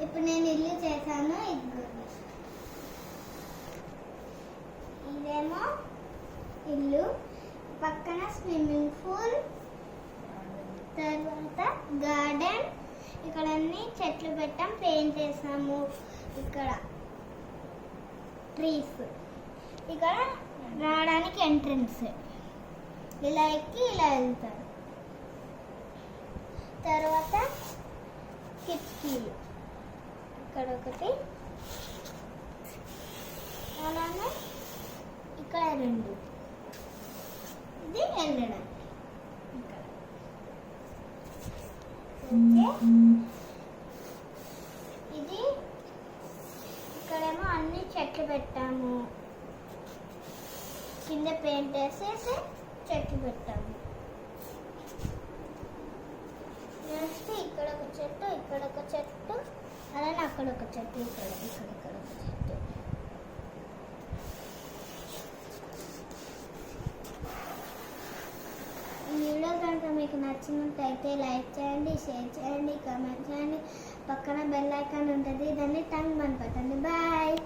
ఇప్పుడు నేను ఇల్లు చేశాను. ఇదేమో ఇల్లు, పక్కన స్విమ్మింగ్ పూల్, తర్వాత గార్డెన్, ఇక్కడ అన్ని చెట్లు పెట్టాం, పెయింట్ చేసాము. ఇక్కడ ట్రీస్, ఇక్కడ రావడానికి ఎంట్రన్స్, ఇలా ఎక్కి ఇలా వెళ్తారు. తర్వాత కిటికీలు, ఇక్కడ ఒకటి, అలానే ఇక్కడ రెండు, ఇది వెళ్ళడం. ఇక్కడ ఇది ఇక్కడేమో అన్ని చెట్లు పెట్టాము, కింద పెయింట్ వేసేసి చెట్లు పెట్టాము. నెక్స్ట్ ఇక్కడ ఒక చెట్టు, ఇక్కడ ఒక చెట్టు, అలానే అక్కడ ఒక చెట్టు, ఇక్కడ ఒక చెట్టు. ఈ వీడియో కనుక మీకు నచ్చినట్లయితే లైక్ చేయండి, షేర్ చేయండి, కామెంట్ చేయండి. పక్కన బెల్ ఐకాన్ ఉంటుంది, దాన్ని టంగ్ బంద్ పెట్టండి. బాయ్.